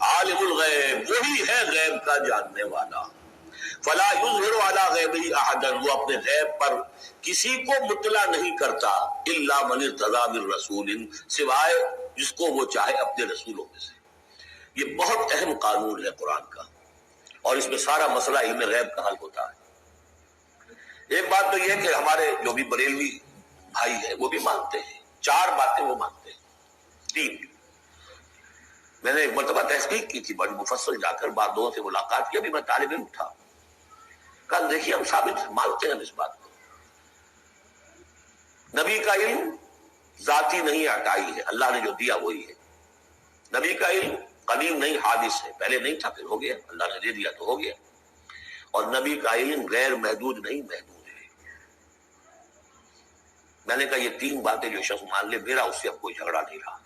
عالم الغیب وہی ہے غیب کا جاننے والا. فلا یظہر علی غیبہ احدا وہ اپنے غیب پر کسی کو مطلع نہیں کرتا الا من ارتضی من رسول سوائے جس کو وہ چاہے اپنے رسولوں میں سے. یہ بہت اہم قانون ہے قرآن کا اور اس میں سارا مسئلہ علم غیب کا حل ہوتا ہے. ایک بات تو یہ کہ ہمارے جو بھی بریلوی بھائی ہیں وہ بھی مانتے ہیں 4 باتیں وہ مانتے ہیں. 3 میں نے ایک مرتبہ تحقیق کی تھی بڑی مفصل جا کر بعد سے ملاقات کی. ابھی میں طالب علم تھا. کل دیکھیے ہم ثابت مانتے ہیں اس بات کو. نبی کا علم ذاتی نہیں عطائی ہے اللہ نے جو دیا وہی ہے. نبی کا علم قدیم نہیں حادث ہے پہلے نہیں تھا پھر ہو گیا اللہ نے دے دیا تو ہو گیا. اور نبی کا علم غیر محدود نہیں محدود ہے. میں نے کہا یہ 3 باتیں جو شخص مان لے میرا اس سے اب کوئی جھگڑا نہیں رہا.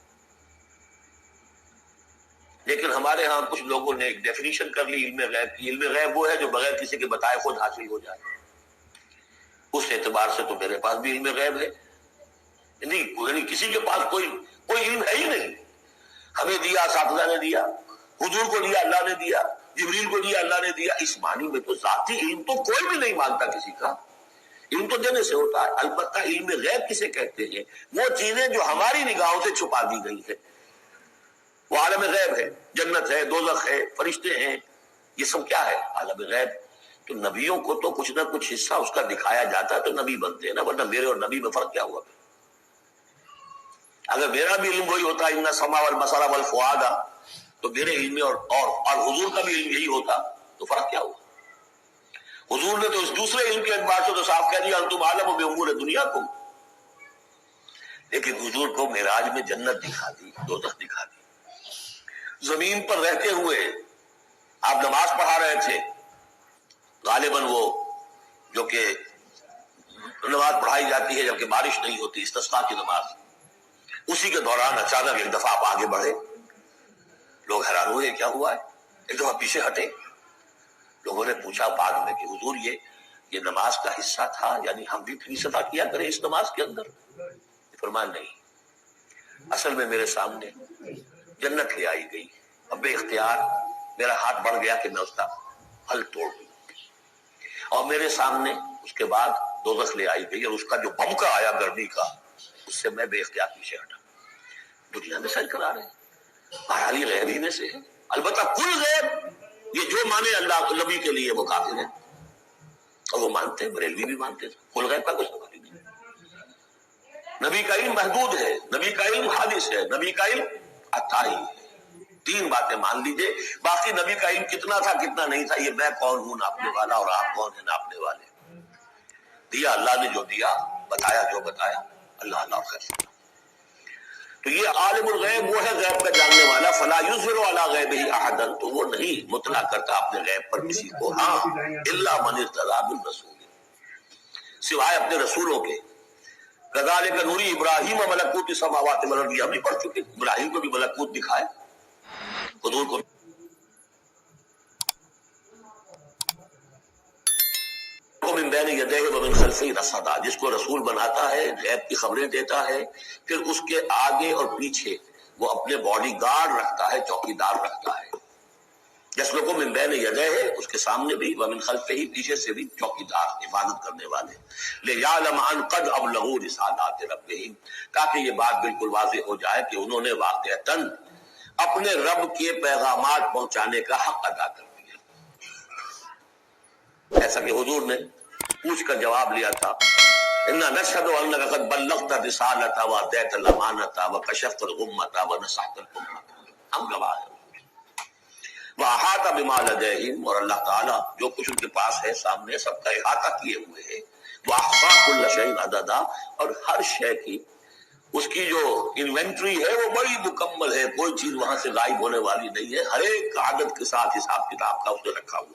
لیکن ہمارے ہاں کچھ لوگوں نے ایک ڈیفینیشن کر لی علم غیب کی. علم غیب وہ ہے جو بغیر کسی کے بتائے خود حاصل ہو جائے. اس اعتبار سے تو میرے پاس بھی علم غیب ہے نہیں کسی کے پاس کوئی علم ہے ہی نہیں. ہمیں دیا اساتذہ نے دیا, حضور کو دیا اللہ نے دیا, جبریل کو دیا اللہ نے دیا. اس معنی میں تو ذاتی علم تو کوئی بھی نہیں مانتا کسی کا. علم تو دینے سے ہوتا ہے. البتہ علم غیب کسے کہتے ہیں وہ چیزیں جو ہماری نگاہوں سے چھپا دی گئی ہے وہ عالم غیب ہے. جنت ہے, دوزخ ہے, فرشتے ہیں, یہ سب کیا ہے عالم غیب. تو نبیوں کو تو کچھ نہ کچھ حصہ اس کا دکھایا جاتا ہے تو نبی بنتے ہیں نا. ورنہ میرے اور نبی میں فرق کیا ہوا؟ اگر میرا بھی علم وہی ہوتا ان السمع والبصر والفؤاد تو میرے علم میں اور حضور کا بھی علم یہی ہوتا تو فرق کیا ہوا؟ حضور نے تو اس دوسرے علم کے اعتبار سے تو صاف کہہ دیا انتم عالم بامور دنیاکم. لیکن حضور کو معراج میں جنت دکھا دی, دوزخ دکھا دی. زمین پر رہتے ہوئے آپ نماز پڑھا رہے تھے, غالباً وہ جو کہ نماز پڑھائی جاتی ہے جبکہ بارش نہیں ہوتی استسقاء کی نماز, اسی کے دوران اچانک ایک دفعہ آپ آگے بڑھے. لوگ حیران ہوئے کیا ہوا ہے, ایک دفعہ پیچھے ہٹے. لوگوں نے پوچھا بعد میں کہ حضور یہ نماز کا حصہ تھا یعنی ہم بھی فیصد ادا کیا کریں اس نماز کے اندر؟ فرمایا نہیں, اصل میں میرے سامنے جنت لے آئی گئی. اب بے اختیار میرا ہاتھ بڑھ گیا کہ میں اس کا پھل توڑ دوں اور میرے سامنے اس کے بعد دوزخ لے آئی گئی اور اس کا جو بھبکا آیا گرمی کا اس سے میں بے اختیار پیچھے ہٹا. دنیا میں سیر کرا رہے ہیں بہرحال یہ غیب ہی میں سے ہے. البتہ کل غیب یہ جو مانے اللہ نبی کے لیے وہ کافر ہے اور وہ مانتے ہیں. بریلوی بھی مانتے ہیں کل غیب کا کچھ سوال ہی نہیں. نبی کا علم محدود ہے, نبی کا علم حادث ہے, نبی کا علم عطائی ہے. 3 باتیں مان لیجئے. باقی نبی کا علم کتنا تھا کتنا نہیں تھا یہ میں کون ہوں ناپنے والا اور آپ کون ہیں ناپنے والے. دیا اللہ نے جو دیا, بتایا جو بتایا, اللہ اللہ خیر. تو یہ عالم الغیب وہ ہے غیب کا جاننے والا. فلا یظہر علی غیبہ احدا تو وہ نہیں مطلع کرتا اپنے غیب پر کسی کو. ہاں الا من ارتضی من رسول سوائے اپنے رسولوں کے. کذالک نوری ابراہیم ملکوت السماوات والارض ہم بھی پڑھ چکے. ابراہیم کو بھی ملکوت دکھائے, حضور کو من بین یدیہ ومن خلفہ رصدا جس کو رسول بناتا ہے غیب کی خبریں دیتا ہے پھر اس کے آگے اور پیچھے وہ اپنے باڈی گارڈ رکھتا ہے, چوکیدار رکھتا ہے. جس کو من بین یدیہ اس کے سامنے بھی ومن خلفہ ہی پیچھے سے بھی چوکیدار حفاظت کرنے والے. لیعلم ان قد ابلغوا رسالات ربہم تاکہ یہ بات بالکل واضح ہو جائے کہ انہوں نے واقعتاً اپنے رب کے پیغامات پہنچانے کا حق ادا کر دیا. ایسا کہ حضور نے پوچھ کر جواب لیا تھا انا نشهد انك قد بلغت الرسالة واديت الامانة وكشفت الغمة ونصحت الامة. ہم گواہ ہیں. واحاط بما لديهم اور اللہ تعالیٰ جو کچھ ان کے پاس ہے سامنے سب کا احاطہ کیے ہوئے ہیں. واحصا كل شيء عددا اور ہر شے کی اس کی جو انوینٹری ہے وہ بڑی مکمل ہے. کوئی چیز وہاں سے غائب ہونے والی نہیں ہے. ہر ایک عدد کے ساتھ حساب کتاب کا اس نے رکھا ہوا.